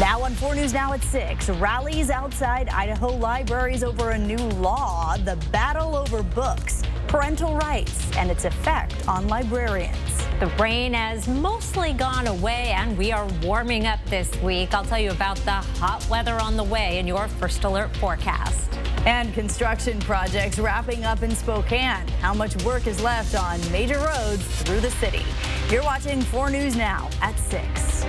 Now on 4 News Now at 6, rallies outside Idaho libraries over a new law, the battle over books, parental rights, and its effect on librarians. The rain has mostly gone away and we are warming up this week. I'll tell you about the hot weather on the way in your First Alert forecast. And construction projects wrapping up in Spokane. How much work is left on major roads through the city? You're watching 4 News Now at 6.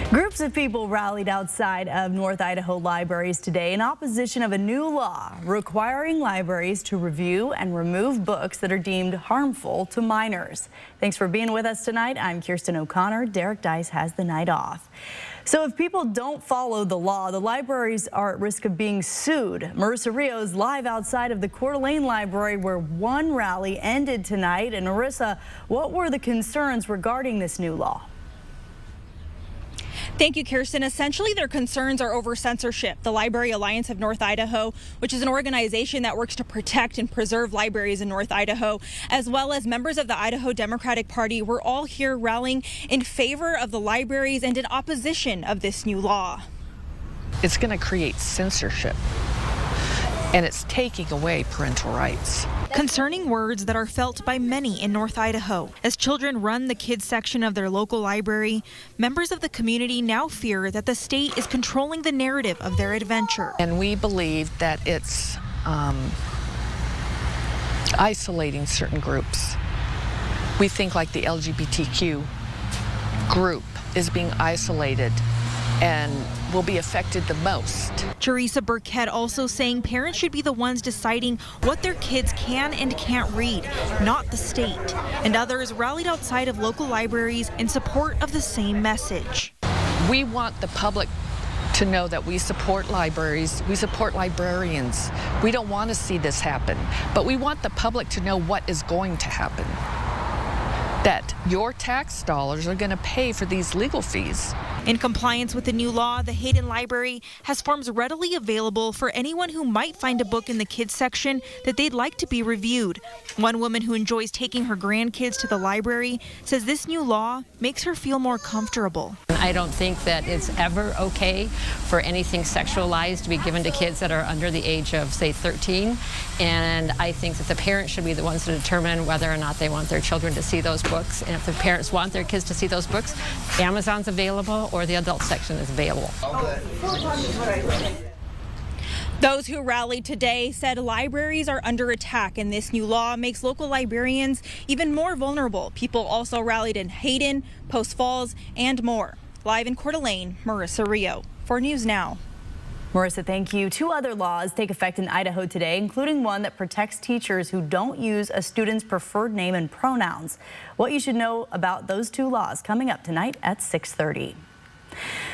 Groups of people rallied outside of North Idaho libraries today in opposition of a new law requiring libraries to review and remove books that are deemed harmful to minors. Thanks for being with us tonight. I'm Kirsten O'Connor. Derek Dice has the night off. So if people don't follow the law, the libraries are at risk of being sued. Marissa Rios live outside of the Coeur d'Alene Library where one rally ended tonight. And Marissa, what were the concerns regarding this new law? Thank you, Kirsten. Essentially, their concerns are over censorship. The Library Alliance of North Idaho, which is an organization that works to protect and preserve libraries in North Idaho, as well as members of the Idaho Democratic Party, were all here rallying in favor of the libraries and in opposition of this new law. It's going to create censorship, and it's taking away parental rights. Concerning words that are felt by many in North Idaho. As children run the kids section of their local library, members of the community now fear that the state is controlling the narrative of their adventure. And we believe that it's isolating certain groups. We think like the LGBTQ group is being isolated and will be affected the most. Teresa Burkett also saying parents should be the ones deciding what their kids can and can't read, not the state. And others rallied outside of local libraries in support of the same message. We want the public to know that we support libraries, we support librarians. We don't want to see this happen, but we want the public to know what is going to happen. That your tax dollars are going to pay for these legal fees. In compliance with the new law, the Hayden Library has forms readily available for anyone who might find a book in the kids section that they'd like to be reviewed. One woman who enjoys taking her grandkids to the library says this new law makes her feel more comfortable. I don't think that it's ever okay for anything sexualized to be given to kids that are under the age of, say, 13. And I think that the parents should be the ones to determine whether or not they want their children to see those books. And if the parents want their kids to see those books, Amazon's available or the adult section is available. Those who rallied today said libraries are under attack and this new law makes local librarians even more vulnerable. People also rallied in Hayden, Post Falls, and more. Live in Coeur d'Alene, Marissa Rio, 4 News Now. Marissa, thank you. 2 other laws take effect in Idaho today, including one that protects teachers who don't use a student's preferred name and pronouns. What you should know about those 2 laws coming up tonight at 6:30.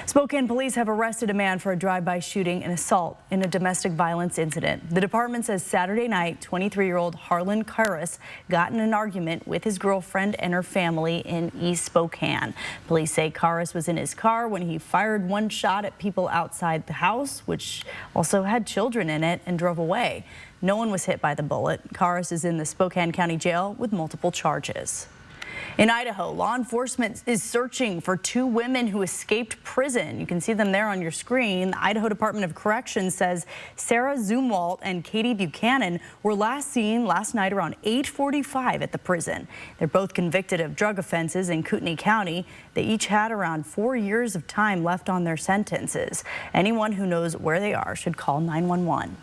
Spokane police have arrested a man for a drive-by shooting and assault in a domestic violence incident. The department says Saturday night, 23-year-old Harlan Karras got in an argument with his girlfriend and her family in East Spokane. Police say Karras was in his car when he fired one shot at people outside the house, which also had children in it, and drove away. No one was hit by the bullet. Karras is in the Spokane County Jail with multiple charges. In Idaho, law enforcement is searching for 2 women who escaped prison. You can see them there on your screen. The Idaho Department of Corrections says Sarah Zumwalt and Katie Buchanan were last seen last night around 8:45 at the prison. They're both convicted of drug offenses in Kootenai County. They each had around 4 years of time left on their sentences. Anyone who knows where they are should call 911.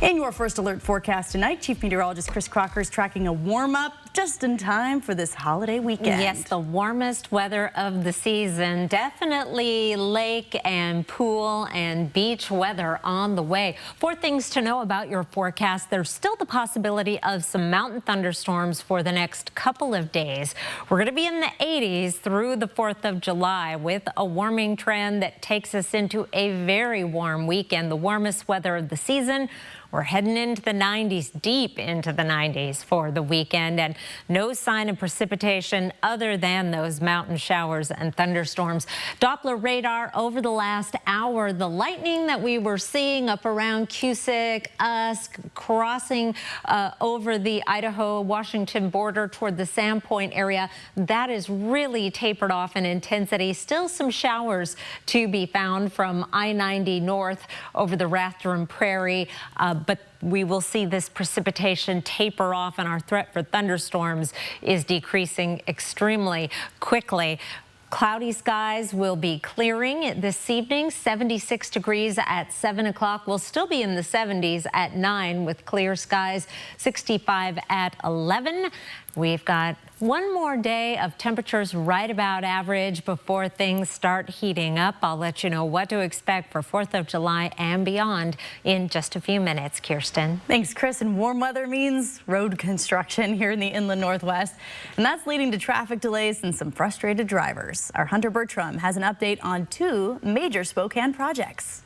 In your First Alert forecast tonight, Chief Meteorologist Chris Crocker is tracking a warm-up just in time for this holiday weekend. Yes, the warmest weather of the season. Definitely lake and pool and beach weather on the way. 4 things to know about your forecast. There's still the possibility of some mountain thunderstorms for the next couple of days. We're going to be in the 80s through the 4th of July with a warming trend that takes us into a very warm weekend, the warmest weather of the season. We're heading into the 90s, deep into the 90s for the weekend, and no sign of precipitation other than those mountain showers and thunderstorms. Doppler radar over the last hour, the lightning that we were seeing up around Cusick, Usk, crossing over the Idaho-Washington border toward the Sandpoint area, that is really tapered off in intensity. Still some showers to be found from I-90 north over the Rathdrum Prairie, but we will see this precipitation taper off, and our threat for thunderstorms is decreasing extremely quickly. Cloudy skies will be clearing this evening, 76 degrees at 7 o'clock. We'll still be in the 70s at 9 with clear skies, 65 at 11. We've got one more day of temperatures right about average before things start heating up. I'll let you know what to expect for 4th of July and beyond in just a few minutes. Kirsten. Thanks, Chris. And warm weather means road construction here in the inland Northwest, and that's leading to traffic delays and some frustrated drivers. Our Hunter Bertram has an update on 2 major Spokane projects.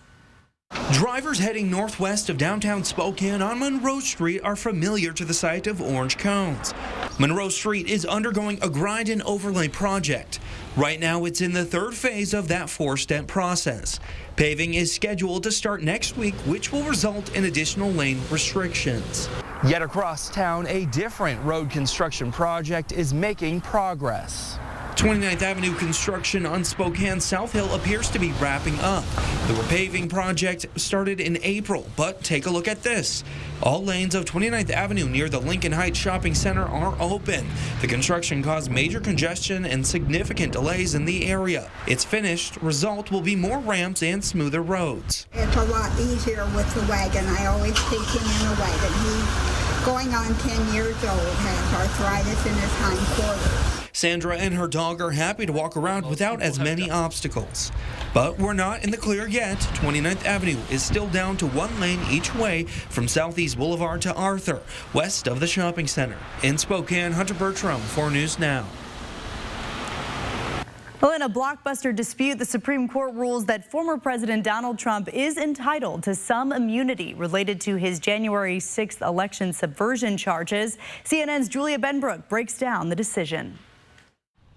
Drivers heading northwest of downtown Spokane on Monroe Street are familiar to the sight of orange cones. Monroe Street is undergoing a grind and overlay project. Right now, it's in the 3rd phase of that 4-step process. Paving is scheduled to start next week, which will result in additional lane restrictions. Yet across town, a different road construction project is making progress. 29th Avenue construction on Spokane South Hill appears to be wrapping up. The repaving project started in April, but take a look at this. All lanes of 29th Avenue near the Lincoln Heights Shopping Center are open. The construction caused major congestion and significant delays in the area. It's finished. Result will be more ramps and smoother roads. It's a lot easier with the wagon. I always take him in a wagon. He's going on 10 years old, has arthritis in his hindquarters. Sandra and her dog are happy to walk around without as many obstacles. But we're not in the clear yet. 29th Avenue is still down to 1 lane each way from Southeast Boulevard to Arthur, west of the shopping center. In Spokane, Hunter Bertram, 4 News Now. Well, in a blockbuster dispute, the Supreme Court rules that former President Donald Trump is entitled to some immunity related to his January 6th election subversion charges. CNN's Julia Benbrook breaks down the decision.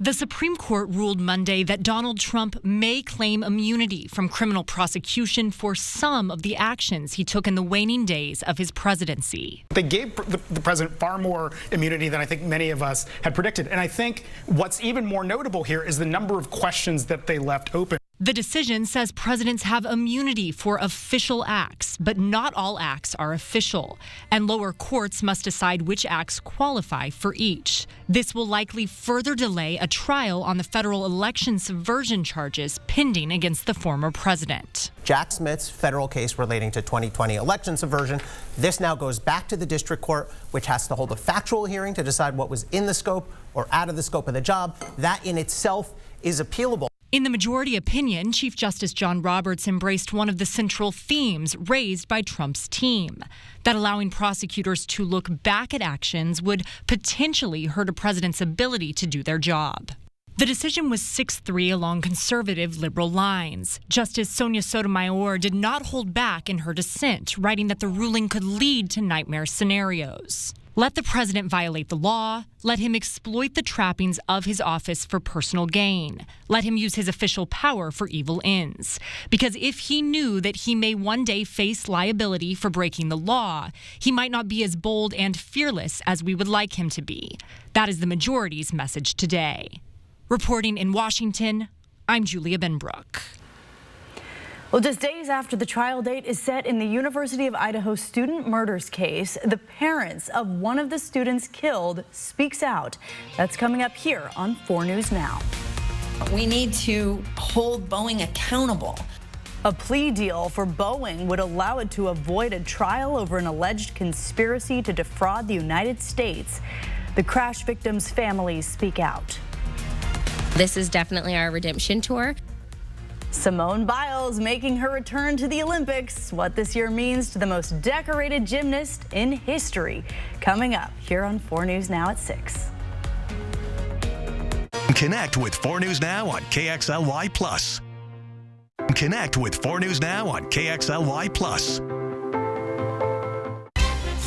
The Supreme Court ruled Monday that Donald Trump may claim immunity from criminal prosecution for some of the actions he took in the waning days of his presidency. They gave the president far more immunity than I think many of us had predicted. And I think what's even more notable here is the number of questions that they left open. The decision says presidents have immunity for official acts, but not all acts are official, and lower courts must decide which acts qualify for each. This will likely further delay a trial on the federal election subversion charges pending against the former president. Jack Smith's federal case relating to 2020 election subversion, this now goes back to the district court, which has to hold a factual hearing to decide what was in the scope or out of the scope of the job. That in itself is appealable. In the majority opinion, Chief Justice John Roberts embraced one of the central themes raised by Trump's team, that allowing prosecutors to look back at actions would potentially hurt a president's ability to do their job. The decision was 6-3 along conservative liberal lines. Justice Sonia Sotomayor did not hold back in her dissent, writing that the ruling could lead to nightmare scenarios. Let the president violate the law. Let him exploit the trappings of his office for personal gain. Let him use his official power for evil ends. Because if he knew that he may one day face liability for breaking the law, he might not be as bold and fearless as we would like him to be. That is the majority's message today. Reporting in Washington, I'm Julia Benbrook. Well, just days after the trial date is set in the University of Idaho student murders case, the parents of one of the students killed speaks out. That's coming up here on 4 News Now. We need to hold Boeing accountable. A plea deal for Boeing would allow it to avoid a trial over an alleged conspiracy to defraud the United States. The crash victims' families speak out. This is definitely our redemption tour. Simone Biles making her return to the Olympics. What this year means to the most decorated gymnast in history. Coming up here on 4 News Now at 6. Connect with 4 News Now on KXLY+. Connect with 4 News Now on KXLY+.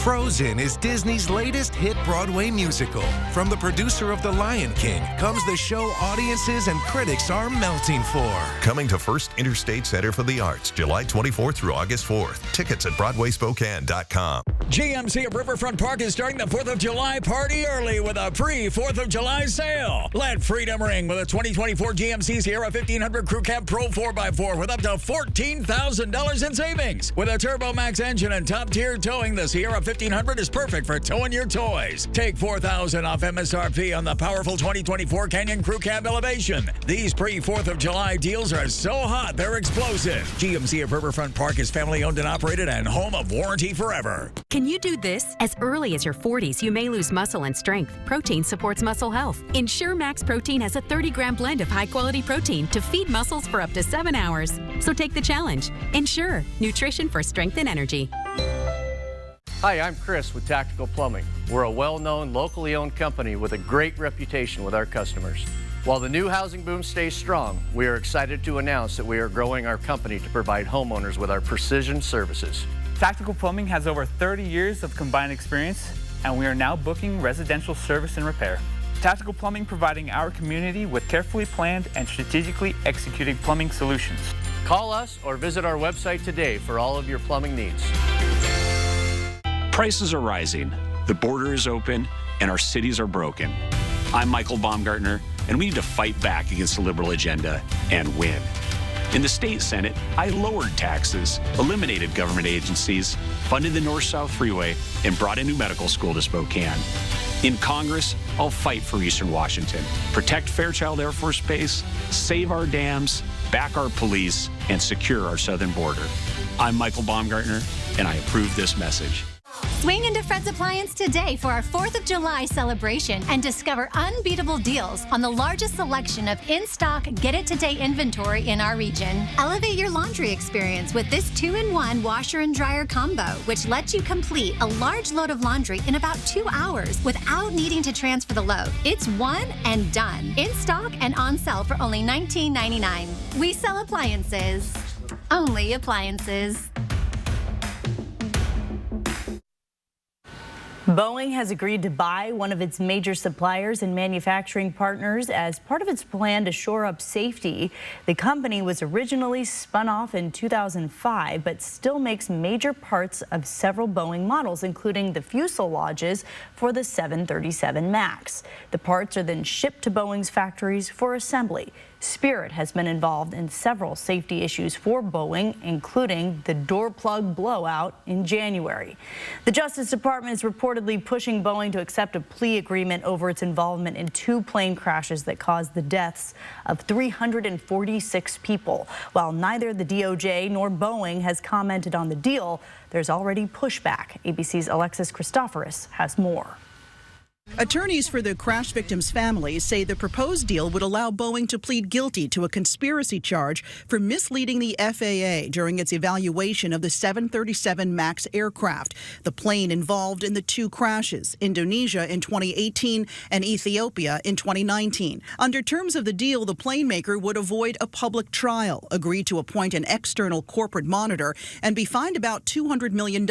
Frozen is Disney's latest hit Broadway musical. From the producer of The Lion King comes the show audiences and critics are melting for. Coming to First Interstate Center for the Arts, July 24th through August 4th. Tickets at BroadwaySpokane.com. GMC of Riverfront Park is starting the 4th of July party early with a pre-4th of July sale. Let freedom ring with a 2024 GMC Sierra 1500 Crew Cab Pro 4x4 with up to $14,000 in savings. With a Turbo Max engine and top-tier towing, the Sierra 1500 is perfect for towing your toys. Take $4,000 off MSRP on the powerful 2024 Canyon Crew Cab Elevation. These pre-4th of July deals are so hot, they're explosive. GMC of Riverfront Park is family-owned and operated and home of Warranty Forever. Can you do this? As early as your 40s, you may lose muscle and strength. Protein supports muscle health. Ensure Max Protein has a 30-gram blend of high-quality protein to feed muscles for up to 7 hours. So take the challenge. Ensure nutrition for strength and energy. Hi, I'm Chris with Tactical Plumbing. We're a well-known, locally owned company with a great reputation with our customers. While the new housing boom stays strong, we are excited to announce that we are growing our company to provide homeowners with our precision services. Tactical Plumbing has over 30 years of combined experience, and we are now booking residential service and repair. Tactical Plumbing providing our community with carefully planned and strategically executed plumbing solutions. Call us or visit our website today for all of your plumbing needs. Prices are rising, the border is open, and our cities are broken. I'm Michael Baumgartner, and we need to fight back against the liberal agenda and win. In the state Senate, I lowered taxes, eliminated government agencies, funded the North-South Freeway, and brought a new medical school to Spokane. In Congress, I'll fight for Eastern Washington, protect Fairchild Air Force Base, save our dams, back our police, and secure our southern border. I'm Michael Baumgartner, and I approve this message. Swing into Fred's Appliance today for our 4th of July celebration and discover unbeatable deals on the largest selection of in-stock, get-it-today inventory in our region. Elevate your laundry experience with this 2-in-1 washer and dryer combo, which lets you complete a large load of laundry in about 2 hours without needing to transfer the load. It's one and done. In stock and on sale for only $19.99. We sell appliances. Only appliances. Boeing has agreed to buy one of its major suppliers and manufacturing partners as part of its plan to shore up safety. The company was originally spun off in 2005, but still makes major parts of several Boeing models, including the fuselages for the 737 MAX. The parts are then shipped to Boeing's factories for assembly. Spirit has been involved in several safety issues for Boeing, including the door plug blowout in January. The Justice Department is reportedly pushing Boeing to accept a plea agreement over its involvement in 2 plane crashes that caused the deaths of 346 people. While neither the DOJ nor Boeing has commented on the deal, there's already pushback. ABC's Alexis Christoforous has more. Attorneys for the crash victims' families say the proposed deal would allow Boeing to plead guilty to a conspiracy charge for misleading the FAA during its evaluation of the 737 MAX aircraft, the plane involved in the 2 crashes, Indonesia in 2018 and Ethiopia in 2019. Under terms of the deal, the plane maker would avoid a public trial, agree to appoint an external corporate monitor, and be fined about $200 million,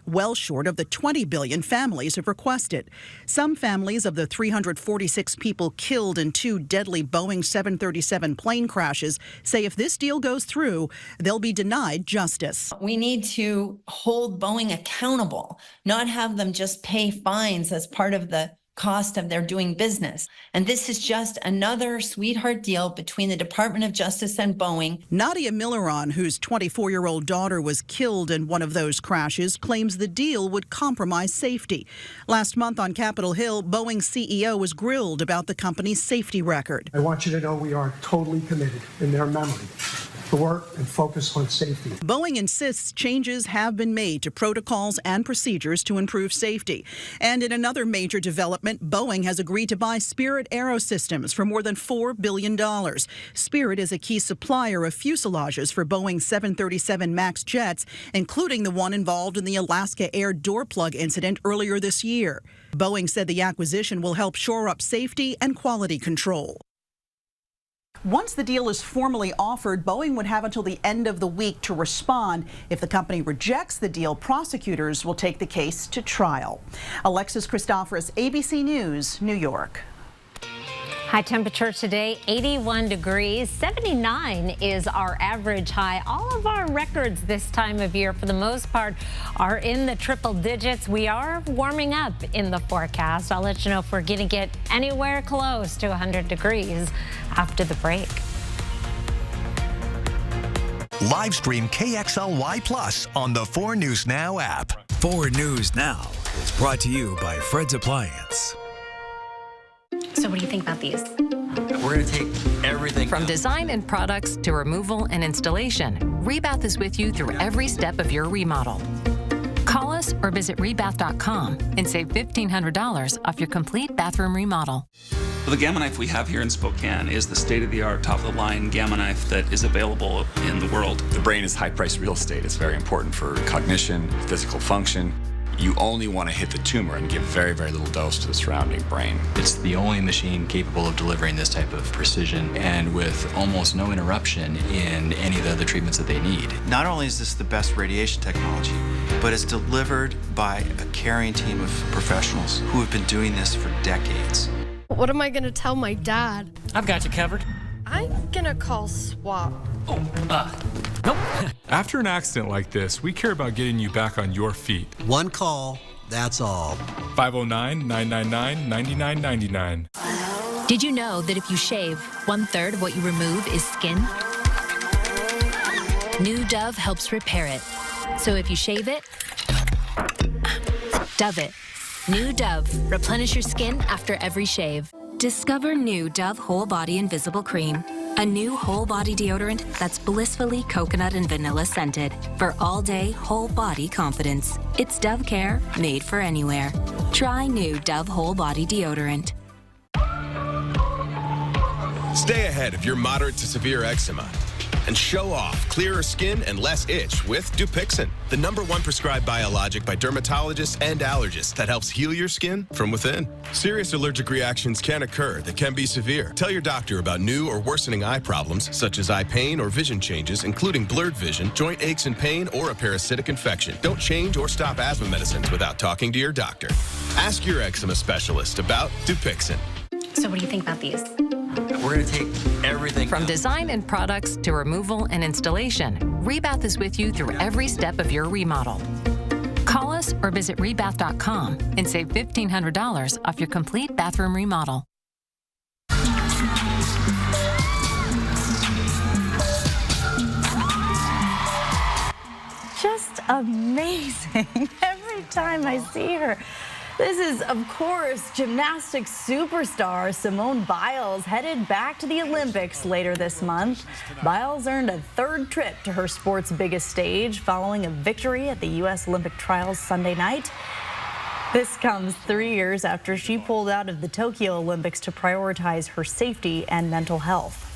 well short of the $20 billion families have requested. Some families of the 346 people killed in 2 deadly Boeing 737 plane crashes say if this deal goes through, they'll be denied justice. We need to hold Boeing accountable, not have them just pay fines as part of the cost of their doing business. And this is just another sweetheart deal between the Department of Justice and Boeing. Nadia Milleron, whose 24-year-old daughter was killed in one of those crashes, claims the deal would compromise safety. Last month on Capitol Hill, Boeing's CEO was grilled about the company's safety record. I want you to know we are totally committed in their memory to work and focus on safety. Boeing insists changes have been made to protocols and procedures to improve safety. And in another major development, Boeing has agreed to buy Spirit Aerosystems for more than $4 billion. Spirit is a key supplier of fuselages for Boeing 737 MAX jets, including the one involved in the Alaska Air door plug incident earlier this year. Boeing said the acquisition will help shore up safety and quality control. Once the deal is formally offered, Boeing would have until the end of the week to respond. If the company rejects the deal, prosecutors will take the case to trial. Alexis Christoforous, ABC News, New York. High temperature today, 81 degrees. 79 is our average high. All of our records this time of year, for the most part, are in the triple digits. We are warming up in the forecast. I'll let you know if we're going to get anywhere close to 100 degrees after the break. Live stream KXLY Plus on the 4 News Now app. 4 News Now is brought to you by Fred's Appliance. So what do you think about these? We're going to take everything. From design and products to removal and installation, Rebath is with you through every step of your remodel. Call us or visit rebath.com and save $1,500 off your complete bathroom remodel. The Gamma knife we have here in Spokane is the state-of-the-art, top-of-the-line Gamma knife that is available in the world. The brain is high-priced real estate. It's very important for cognition, physical function. You only want to hit the tumor and give very, very little dose to the surrounding brain. It's the only machine capable of delivering this type of precision and with almost no interruption in any of the other treatments that they need. Not only is this the best radiation technology, but it's delivered by a caring team of professionals who have been doing this for decades. What am I going to tell my dad? I've got you covered. I'm going to call SWAP. Nope. After an accident like this, we care about getting you back on your feet. One call, that's all. 509-999-9999. Did you know that if you shave, 1/3 of what you remove is skin? New Dove helps repair it. So if you shave it, Dove it. New Dove. Replenish your skin after every shave. Discover new Dove Whole Body Invisible Cream, a new whole body deodorant that's blissfully coconut and vanilla scented for all-day whole body confidence. It's Dove Care made for anywhere. Try new Dove Whole Body Deodorant. Stay ahead of your moderate to severe eczema and show off clearer skin and less itch with Dupixent, the #1 prescribed biologic by dermatologists and allergists that helps heal your skin from within. Serious allergic reactions can occur that can be severe. Tell your doctor about new or worsening eye problems such as eye pain or vision changes, including blurred vision, joint aches and pain, or a parasitic infection. Don't change or stop asthma medicines without talking to your doctor. Ask your eczema specialist about Dupixent. So what do you think about these? We're going to take everything. From design and products to removal and installation, Rebath is with you through every step of your remodel. Call us or visit rebath.com and save $1,500 off your complete bathroom remodel. Just amazing every time I see her. This is, of course, gymnastics superstar Simone Biles headed back to the Olympics later this month. Biles earned a 3rd trip to her sport's biggest stage following a victory at the U.S. Olympic trials Sunday night. This comes 3 years after she pulled out of the Tokyo Olympics to prioritize her safety and mental health.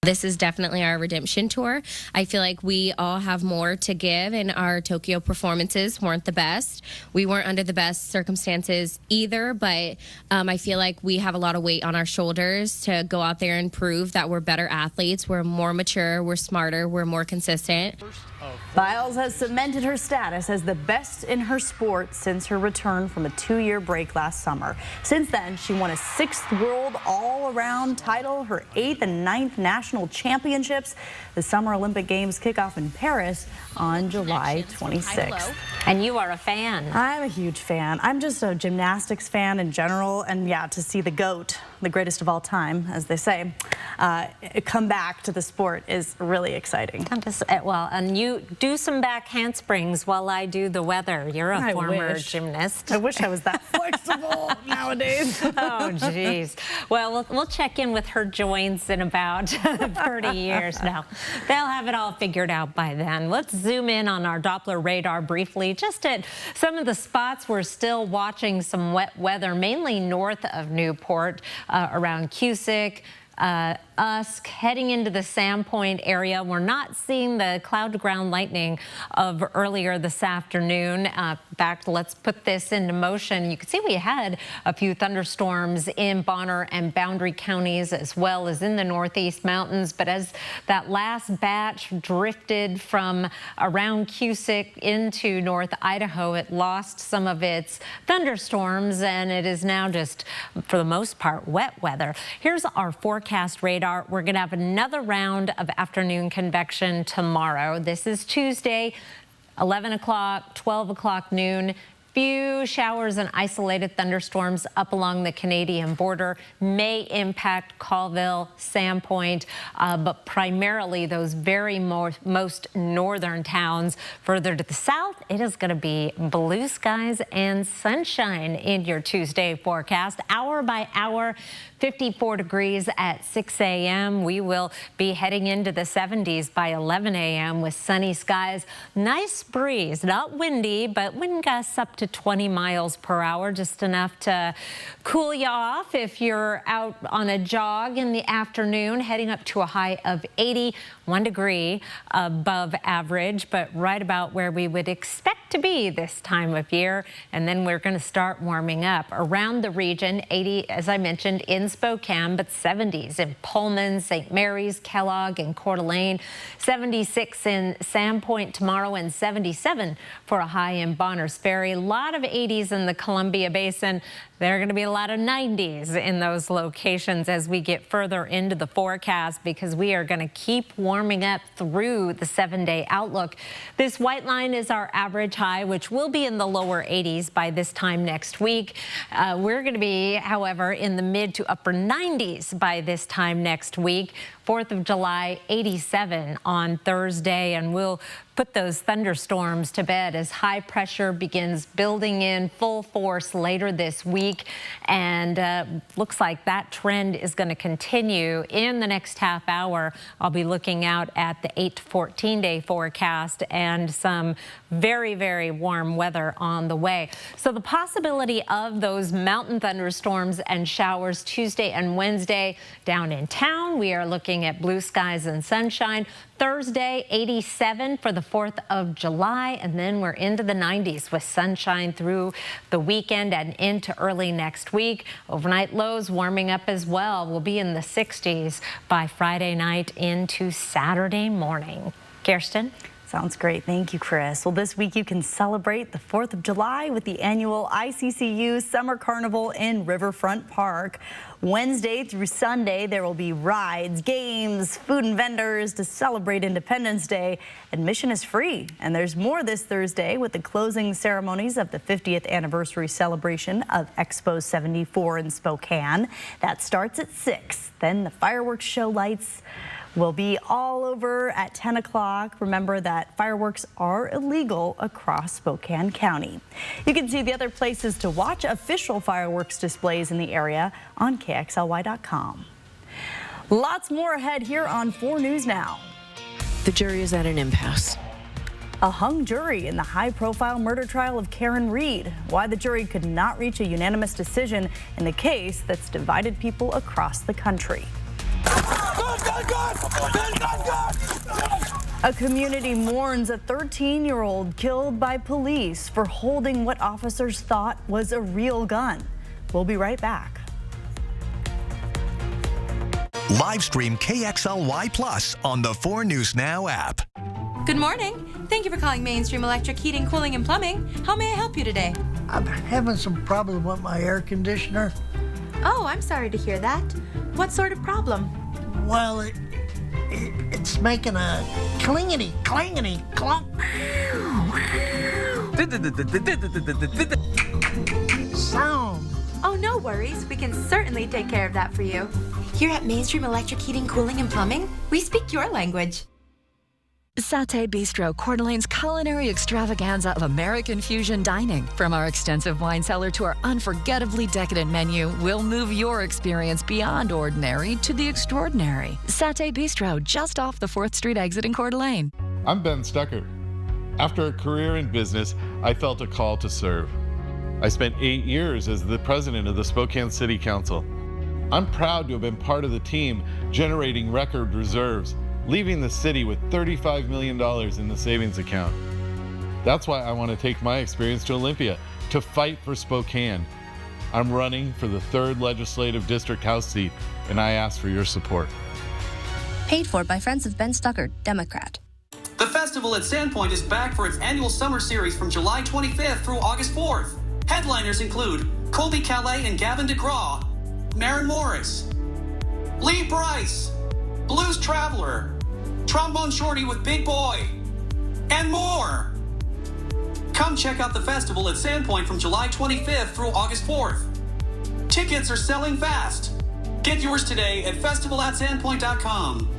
This is definitely our redemption tour. I feel like we all have more to give, and our Tokyo performances weren't the best. We weren't under the best circumstances either, but I feel like we have a lot of weight on our shoulders to go out there and prove that we're better athletes. We're more mature, we're smarter, we're more consistent. Biles has cemented her status as the best in her sport since her return from a 2-year break last summer. Since then, she won a 6th world all-around title, her 8th and 9th national championships. The Summer Olympic Games kick off in Paris on July 26th. And you are a fan. I'm a huge fan. I'm just a gymnastics fan in general, and yeah, to see the GOAT, the greatest of all time, as they say, come back to the sport is really exciting. Well, and you do some back handsprings while I do the weather. You're a former gymnast. I wish I was that flexible nowadays. Oh, geez. Well, we'll check in with her joints in about 30 years now. They'll have it all figured out by then. Let's zoom in on our Doppler radar briefly, just at some of the spots we're still watching some wet weather, mainly north of Newport, around Cusick. Usk, heading into the Sandpoint area. We're not seeing the cloud-to-ground lightning of earlier this afternoon. fact, let's put this into motion. You can see we had a few thunderstorms in Bonner and Boundary counties as well as in the Northeast Mountains. But as that last batch drifted from around Cusick into North Idaho, it lost some of its thunderstorms, and it is now just, for the most part, wet weather. Here's our forecast radar. We're going to have another round of afternoon convection tomorrow. This is Tuesday, 11 o'clock, 12 o'clock noon. Few showers and isolated thunderstorms up along the Canadian border may impact Colville, Sandpoint, but primarily those very most northern towns. Further to the south, it is going to be blue skies and sunshine in your Tuesday forecast. Hour by hour, 54 degrees at 6 a.m. We will be heading into the 70s by 11 a.m. with sunny skies. Nice breeze, not windy, but wind gusts up to 20 miles per hour, just enough to cool you off if you're out on a jog in the afternoon, heading up to a high of 80, 1 degree above average, but right about where we would expect to be this time of year. And then we're going to start warming up around the region. 80, as I mentioned, in Spokane, but 70s in Pullman, St. Mary's, Kellogg, and Coeur d'Alene. 76 in Sandpoint tomorrow, and 77 for a high in Bonners Ferry. A lot of 80s in the Columbia Basin. There are going to be a lot of 90s in those locations as we get further into the forecast, because we are going to keep warming up through the 7-day outlook. This white line is our average high, which will be in the lower 80s by this time next week. We're going to be, however, in the mid to upper 90s by this time next week. 4th of July, 87 on Thursday, and we'll put those thunderstorms to bed as high pressure begins building in full force later this week. And looks like that trend is going to continue in the next half hour. I'll be looking out at the 8 to 14 day forecast and some very, very warm weather on the way. So the possibility of those mountain thunderstorms and showers Tuesday and Wednesday down in town. We are looking at blue skies and sunshine. Thursday, 87 for the 4th of July, and then we're into the 90s with sunshine through the weekend and into early next week. Overnight lows warming up as well. We'll be in the 60s by Friday night into Saturday morning. Kirsten? Sounds great. Thank you, Chris. Well, this week you can celebrate the 4th of July with the annual ICCU Summer Carnival in Riverfront Park. Wednesday through Sunday, there will be rides, games, food and vendors to celebrate Independence Day. Admission is free, and there's more this Thursday with the closing ceremonies of the 50th anniversary celebration of Expo 74 in Spokane. That starts at 6. Then the fireworks show lights will be all over at 10 o'clock. Remember that fireworks are illegal across Spokane County. You can see the other places to watch official fireworks displays in the area on KXLY.com. Lots more ahead here on 4 News Now. The jury is at an impasse. A hung jury in the high-profile murder trial of Karen Read. Why the jury could not reach a unanimous decision in the case that's divided people across the country. A community mourns a 13-year-old killed by police for holding what officers thought was a real gun. We'll be right back. Live stream KXLY Plus on the 4 News Now app. Good morning. Thank you for calling Mainstream Electric Heating, Cooling, and Plumbing. How may I help you today? I'm having some problem with my air conditioner. Oh, I'm sorry to hear that. What sort of problem? Well, it's making a clingety, clangety, clunk sound. Oh, no worries. We can certainly take care of that for you. Here at Mainstream Electric Heating, Cooling, and Plumbing, we speak your language. Satay Bistro, Coeur d'Alene's culinary extravaganza of American fusion dining. From our extensive wine cellar to our unforgettably decadent menu, we'll move your experience beyond ordinary to the extraordinary. Satay Bistro, just off the 4th Street exit in Coeur d'Alene. I'm Ben Stucker. After a career in business, I felt a call to serve. I spent 8 years as the president of the Spokane City Council. I'm proud to have been part of the team generating record reserves, leaving the city with $35 million in the savings account. That's why I want to take my experience to Olympia, to fight for Spokane. I'm running for the 3rd Legislative District House seat, and I ask for your support. Paid for by Friends of Ben Stuckert, Democrat. The festival at Sandpoint is back for its annual summer series from July 25th through August 4th. Headliners include Colby Calais and Gavin DeGraw, Maren Morris, Lee Brice, Blues Traveler, Trombone Shorty with Big Boy, and more. Come check out the festival at Sandpoint from July 25th through August 4th. Tickets are selling fast. Get yours today at festivalatsandpoint.com.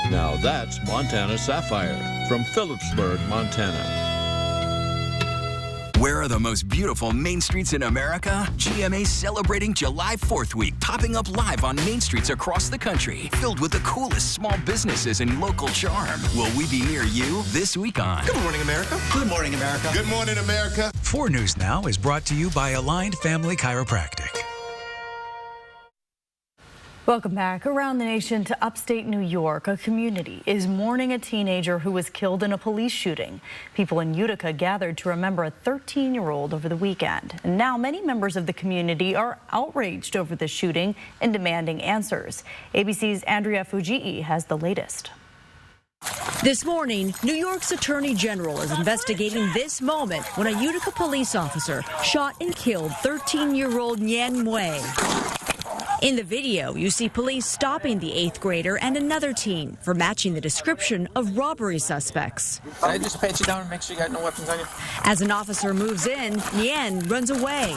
Now that's Montana Sapphire from Phillipsburg, Montana. Where are the most beautiful main streets in America? GMA's celebrating July 4th week, popping up live on main streets across the country, filled with the coolest small businesses and local charm. Will we be near you this week on Good Morning America. Good Morning America. Good Morning America. 4 News Now is brought to you by Aligned Family Chiropractic. Welcome back. Around the nation to upstate New York, a community is mourning a teenager who was killed in a police shooting. People in Utica gathered to remember a 13-year-old over the weekend. And now many members of the community are outraged over the shooting and demanding answers. ABC's Andrea Fujii has the latest. This morning, New York's Attorney General is investigating this moment when a Utica police officer shot and killed 13-year-old Nyen Mui. In the video, you see police stopping the 8th grader and another teen for matching the description of robbery suspects. Can I just pat you down and make sure you got no weapons on you? As an officer moves in, Nyen runs away.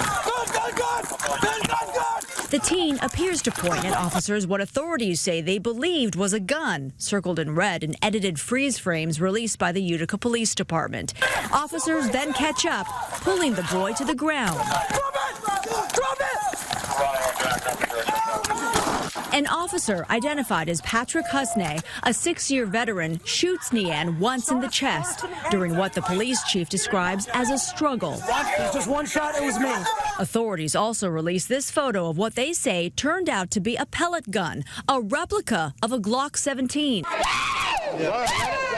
The teen appears to point at officers what authorities say they believed was a gun, circled in red in edited freeze frames released by the Utica Police Department. Officers then catch up, pulling the boy to the ground. Drop it! An officer identified as Patrick Husney, a 6-year veteran, shoots Nyen once in the chest during what the police chief describes as a struggle. There's just one shot, it was me. Authorities also released this photo of what they say turned out to be a pellet gun, a replica of a Glock 17.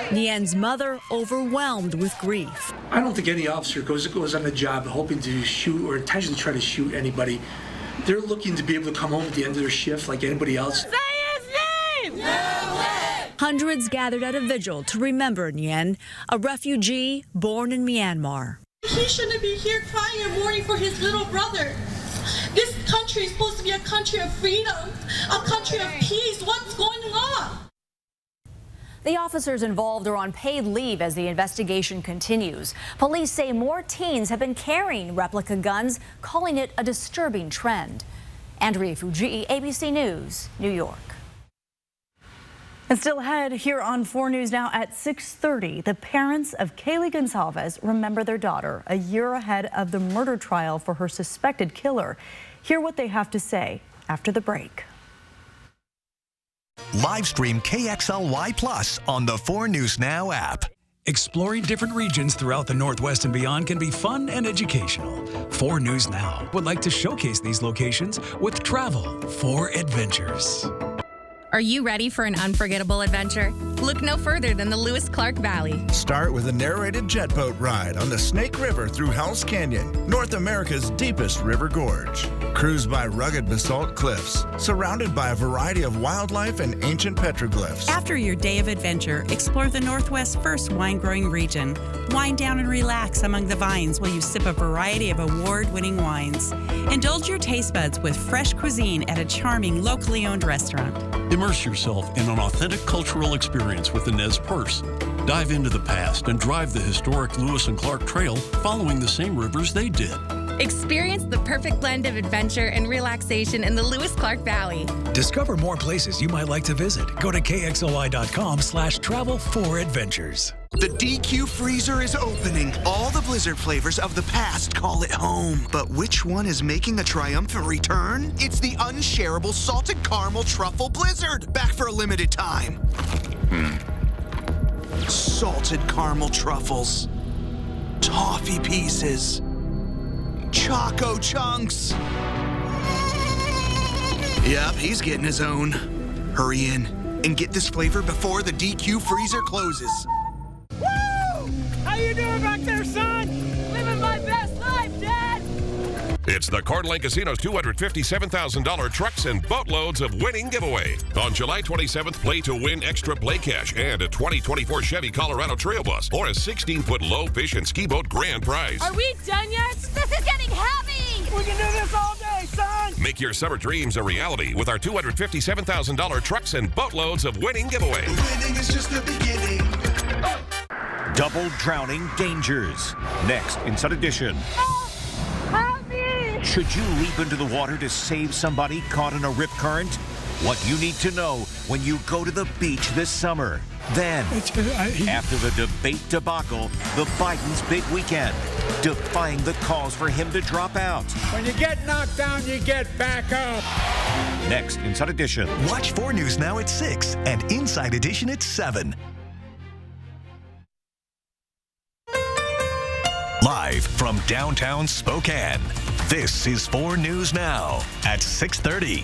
Nyen's mother overwhelmed with grief. I don't think any officer goes on the job hoping to shoot or intentionally try to shoot anybody. They're looking to be able to come home at the end of their shift like anybody else. Say his name! Hundreds gathered at a vigil to remember Nyen, a refugee born in Myanmar. He shouldn't be here crying and mourning for his little brother. This country is supposed to be a country of freedom, a country of peace. What's going on? The officers involved are on paid leave as the investigation continues. Police say more teens have been carrying replica guns, calling it a disturbing trend. Andrea Fujii, ABC News, New York. And still ahead here on 4 News Now at 6:30, the parents of Kaylee Goncalves remember their daughter a year ahead of the murder trial for her suspected killer. Hear what they have to say after the break. Live stream KXLY Plus on the 4 News Now app. Exploring different regions throughout the Northwest and beyond can be fun and educational. 4 News Now would like to showcase these locations with Travel for Adventures. Are you ready for an unforgettable adventure? Look no further than the Lewis Clark Valley. Start with a narrated jet boat ride on the Snake River through Hell's Canyon, North America's deepest river gorge. Cruise by rugged basalt cliffs, surrounded by a variety of wildlife and ancient petroglyphs. After your day of adventure, explore the Northwest's first wine-growing region. Wind down and relax among the vines while you sip a variety of award-winning wines. Indulge your taste buds with fresh cuisine at a charming, locally owned restaurant. Immerse yourself in an authentic cultural experience with the Nez Perce. Dive into the past and drive the historic Lewis and Clark Trail following the same rivers they did. Experience the perfect blend of adventure and relaxation in the Lewis Clark Valley. Discover more places you might like to visit. Go to kxly.com/travel4adventures. The DQ freezer is opening. All the Blizzard flavors of the past call it home. But which one is making a triumphant return? It's the unshareable salted caramel truffle Blizzard. Back for a limited time. Salted caramel truffles. Toffee pieces. Choco chunks. Yep, he's getting his own. Hurry in and get this flavor before the DQ freezer closes. Woo! How you doing back there, son? Living my best life, Dad! It's the Coeur d'Alene Casino's $257,000 trucks and boatloads of winning giveaway. On July 27th, play to win extra play cash and a 2024 Chevy Colorado Trail Bus or a 16-foot low fish and ski boat grand prize. Are we done yet? This is getting heavy! We can do this all day, son! Make your summer dreams a reality with our $257,000 trucks and boatloads of winning giveaway. Winning is just the beginning. Double drowning dangers. Next, Inside Edition. Help me! Should you leap into the water to save somebody caught in a rip current? What you need to know when you go to the beach this summer. Then, after the debate debacle, the Biden's big weekend, defying the calls for him to drop out. When you get knocked down, you get back up. Next, Inside Edition. Watch 4 News Now at 6 and Inside Edition at 7. Live from downtown Spokane, this is 4 News Now at 6:30.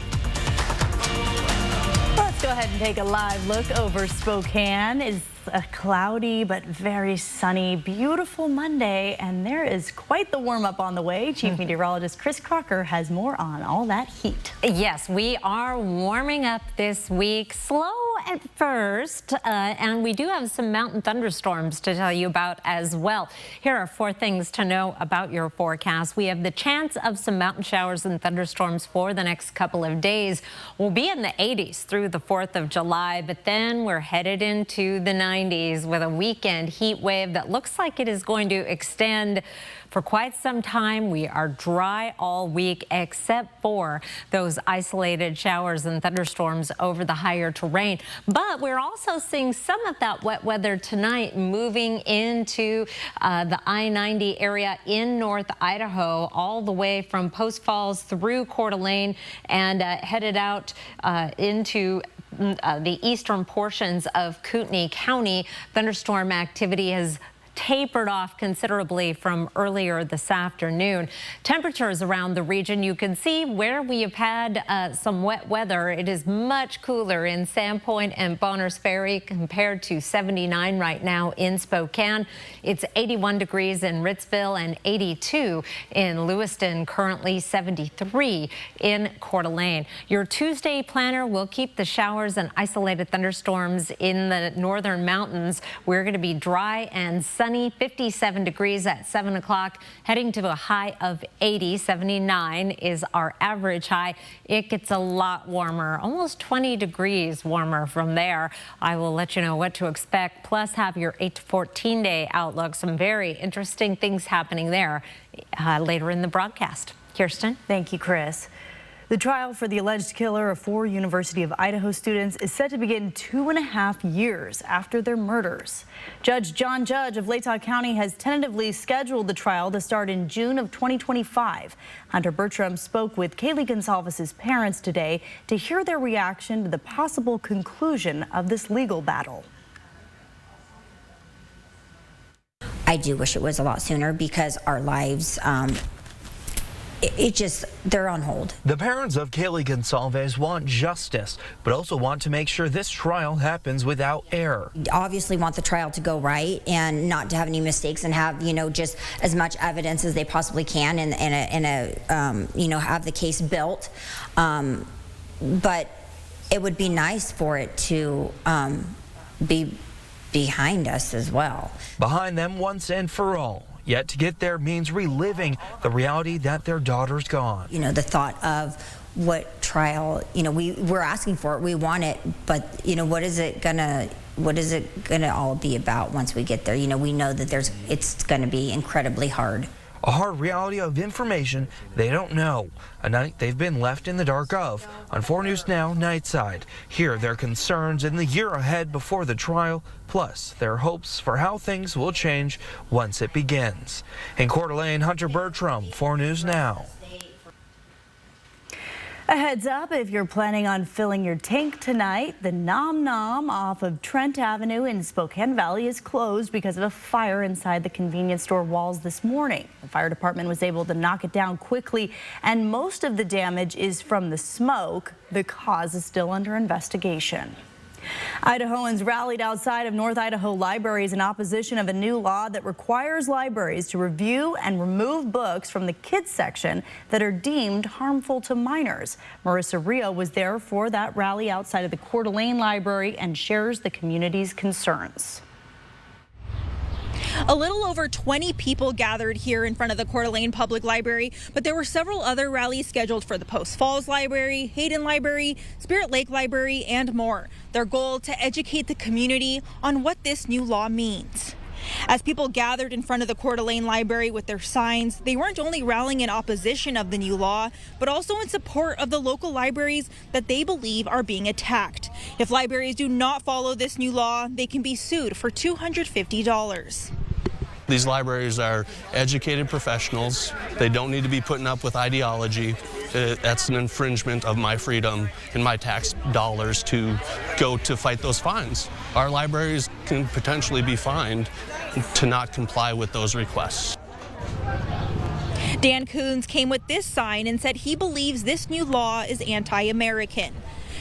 Let's go ahead and take a live look over Spokane. It's a cloudy but very sunny, beautiful Monday, and there is quite the warm-up on the way. Chief Meteorologist Chris Crocker has more on all that heat. Yes, we are warming up this week, slow at first, and we do have some mountain thunderstorms to tell you about as well. Here are 4 things to know about your forecast. We have the chance of some mountain showers and thunderstorms for the next couple of days. We'll be in the 80s through the 4th of July, but then we're headed into the 90s with a weekend heat wave that looks like it is going to extend for quite some time. We are dry all week except for those isolated showers and thunderstorms over the higher terrain. But we're also seeing some of that wet weather tonight moving into the I-90 area in North Idaho, all the way from Post Falls through Coeur d'Alene and headed out into the eastern portions of Kootenai County. Thunderstorm activity has tapered off considerably from earlier this afternoon. Temperatures around the region, you can see where we have had some wet weather. It is much cooler in Sandpoint and Bonners Ferry compared to 79 right now in Spokane. It's 81 degrees in Ritzville and 82 in Lewiston, currently 73 in Coeur d'Alene. Your Tuesday planner will keep the showers and isolated thunderstorms in the northern mountains. We're going to be dry and sunny. 57 degrees at 7 o'clock, heading to a high of 80. 79 is our average high. It gets a lot warmer, almost 20 degrees warmer from there. I will let you know what to expect, plus have your 8 to 14 day outlook. Some very interesting things happening there later in the broadcast. Kirsten? Thank you, Chris. The trial for the alleged killer of 4 University of Idaho students is set to begin 2.5 years after their murders. Judge John Judge of Latah County has tentatively scheduled the trial to start in June of 2025. Hunter Bertram spoke with Kaylee Gonsalves' parents today to hear their reaction to the possible conclusion of this legal battle. I do wish it was a lot sooner because our lives, they're on hold. The parents of Kaylee Gonsalves want justice, but also want to make sure this trial happens without error. Obviously want the trial to go right and not to have any mistakes and have, just as much evidence as they possibly can and have the case built. But it would be nice for it to be behind us as well. Behind them once and for all. Yet to get there means reliving the reality that their daughter's gone. The thought of what trial, we're asking for it, we want it, but what is it gonna all be about once we get there? We know that it's gonna be incredibly hard. A hard reality of information they don't know, a night they've been left in the dark of. On 4 News Now, Nightside. Hear their concerns in the year ahead before the trial, plus their hopes for how things will change once it begins. In Coeur d'Alene, Hunter Bertram, 4 News Now. A heads up, if you're planning on filling your tank tonight, the Nom Nom off of Trent Avenue in Spokane Valley is closed because of a fire inside the convenience store walls this morning. The fire department was able to knock it down quickly, and most of the damage is from the smoke. The cause is still under investigation. Idahoans rallied outside of North Idaho libraries in opposition of a new law that requires libraries to review and remove books from the kids section that are deemed harmful to minors. Marissa Rio was there for that rally outside of the Coeur d'Alene Library and shares the community's concerns. A little over 20 people gathered here in front of the Coeur d'Alene Public Library, but there were several other rallies scheduled for the Post Falls Library, Hayden Library, Spirit Lake Library, and more. Their goal to educate the community on what this new law means. As people gathered in front of the Coeur d'Alene Library with their signs, they weren't only rallying in opposition of the new law, but also in support of the local libraries that they believe are being attacked. If libraries do not follow this new law, they can be sued for $250. These libraries are educated professionals. They don't need to be putting up with ideology. That's an infringement of my freedom and my tax dollars to go to fight those fines. Our libraries can potentially be fined to not comply with those requests. Dan Coons came with this sign and said he believes this new law is anti-American.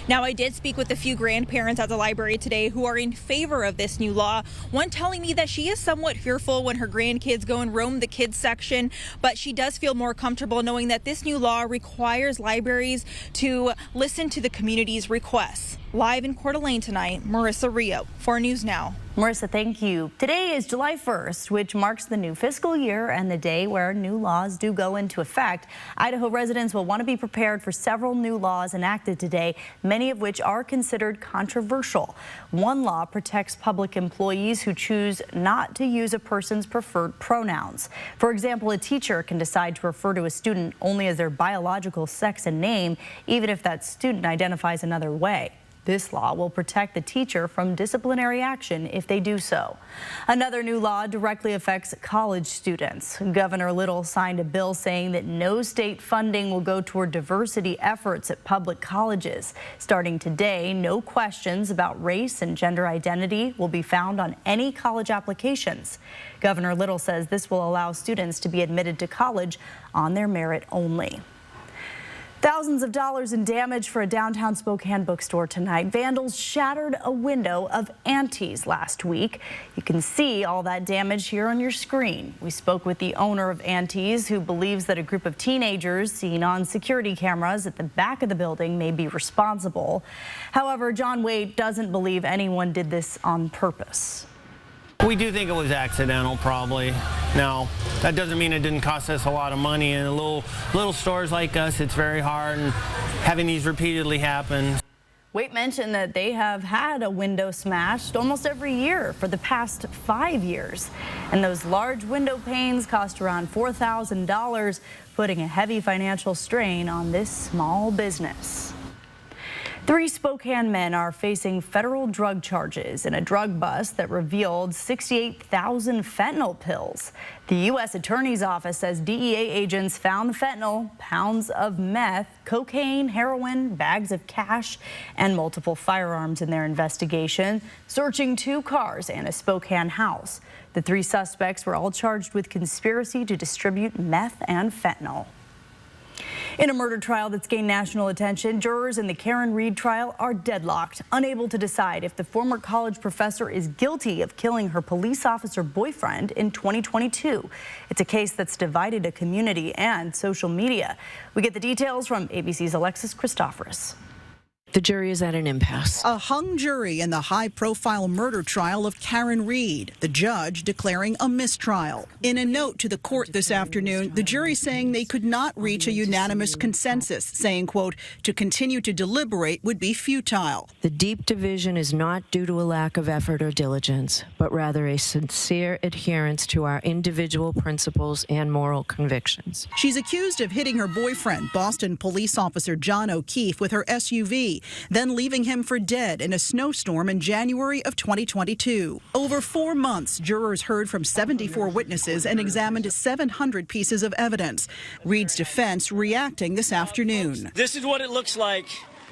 Now, I did speak with a few grandparents at the library today who are in favor of this new law, one telling me that she is somewhat fearful when her grandkids go and roam the kids section, but she does feel more comfortable knowing that this new law requires libraries to listen to the community's requests. Live in Coeur d'Alene tonight, Marissa Rio, 4 News Now. Marissa, thank you. Today is July 1st, which marks the new fiscal year and the day where new laws do go into effect. Idaho residents will want to be prepared for several new laws enacted today, many of which are considered controversial. One law protects public employees who choose not to use a person's preferred pronouns. For example, a teacher can decide to refer to a student only as their biological sex and name, even if that student identifies another way. This law will protect the teacher from disciplinary action if they do so. Another new law directly affects college students. Governor Little signed a bill saying that no state funding will go toward diversity efforts at public colleges. Starting today, no questions about race and gender identity will be found on any college applications. Governor Little says this will allow students to be admitted to college on their merit only. Thousands of dollars in damage for a downtown Spokane bookstore tonight. Vandals shattered a window of Auntie's last week. You can see all that damage here on your screen. We spoke with the owner of Auntie's, who believes that a group of teenagers seen on security cameras at the back of the building may be responsible. However, John Waite doesn't believe anyone did this on purpose. We do think it was accidental, probably. Now, that doesn't mean it didn't cost us a lot of money. And little stores like us, it's very hard, and having these repeatedly happen. Waite mentioned that they have had a window smashed almost every year for the past 5 years. And those large window panes cost around $4,000, putting a heavy financial strain on this small business. 3 Spokane men are facing federal drug charges in a drug bust that revealed 68,000 fentanyl pills. The U.S. Attorney's Office says DEA agents found the fentanyl, pounds of meth, cocaine, heroin, bags of cash, and multiple firearms in their investigation, searching 2 cars and a Spokane house. The 3 suspects were all charged with conspiracy to distribute meth and fentanyl. In a murder trial that's gained national attention, jurors in the Karen Reed trial are deadlocked, unable to decide if the former college professor is guilty of killing her police officer boyfriend in 2022. It's a case that's divided a community and social media. We get the details from ABC's Alexis Christoforous. The jury is at an impasse. A hung jury in the high-profile murder trial of Karen Reed, the judge declaring a mistrial. In a note to the court this afternoon, the jury saying they could not reach a unanimous consensus, saying, quote, to continue to deliberate would be futile. The deep division is not due to a lack of effort or diligence, but rather a sincere adherence to our individual principles and moral convictions. She's accused of hitting her boyfriend, Boston police officer John O'Keefe, with her SUV, then leaving him for dead in a snowstorm in January of 2022. Over 4 months, jurors heard from 74 witnesses and examined 700 pieces of evidence. Reed's defense reacting this afternoon. This is what it looks like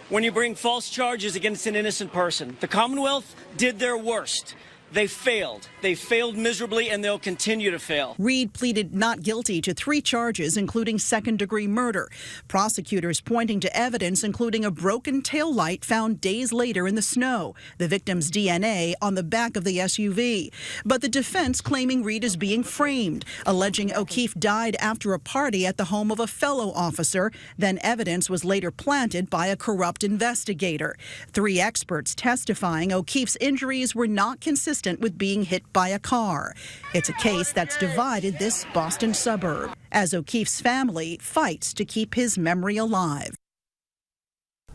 when you bring false charges against an innocent person. The Commonwealth did their worst. They failed. They failed miserably, and they'll continue to fail. Reed pleaded not guilty to 3 charges, including second-degree murder. Prosecutors pointing to evidence, including a broken taillight found days later in the snow, the victim's DNA on the back of the SUV. But the defense claiming Reed is being framed, alleging O'Keefe died after a party at the home of a fellow officer. Then evidence was later planted by a corrupt investigator. 3 experts testifying O'Keefe's injuries were not consistent with being hit by a car. It's a case that's divided this Boston suburb as O'Keefe's family fights to keep his memory alive.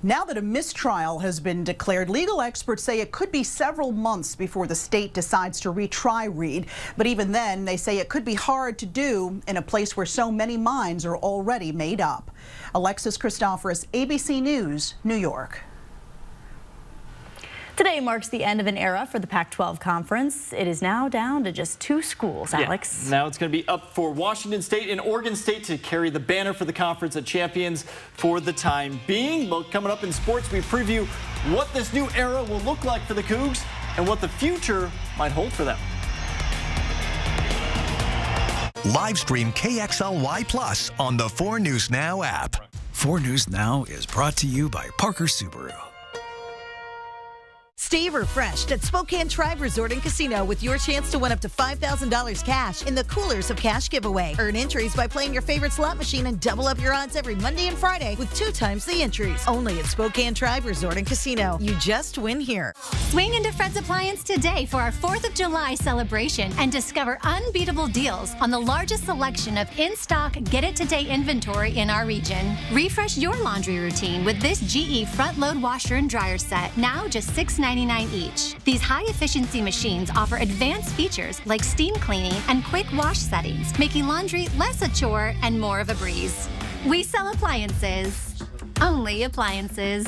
Now that a mistrial has been declared, legal experts say it could be several months before the state decides to retry Reed. But even then, they say it could be hard to do in a place where so many minds are already made up. Alexis Christoforous, ABC News, New York. Today marks the end of an era for the Pac-12 Conference. It is now down to just 2 schools, Alex. Yeah, now it's going to be up for Washington State and Oregon State to carry the banner for the conference of champions for the time being. Well, coming up in sports, we preview what this new era will look like for the Cougs and what the future might hold for them. Live stream KXLY Plus on the 4 News Now app. 4 News Now is brought to you by Parker Subaru. Stay refreshed at Spokane Tribe Resort and Casino with your chance to win up to $5,000 cash in the Coolers of Cash giveaway. Earn entries by playing your favorite slot machine and double up your odds every Monday and Friday with 2 times the entries. Only at Spokane Tribe Resort and Casino. You just win here. Swing into Fred's Appliance today for our 4th of July celebration and discover unbeatable deals on the largest selection of in-stock get-it-today inventory in our region. Refresh your laundry routine with this GE front-load washer and dryer set, now just $6.99 each. These high-efficiency machines offer advanced features like steam cleaning and quick wash settings, making laundry less a chore and more of a breeze. We sell appliances. Only appliances.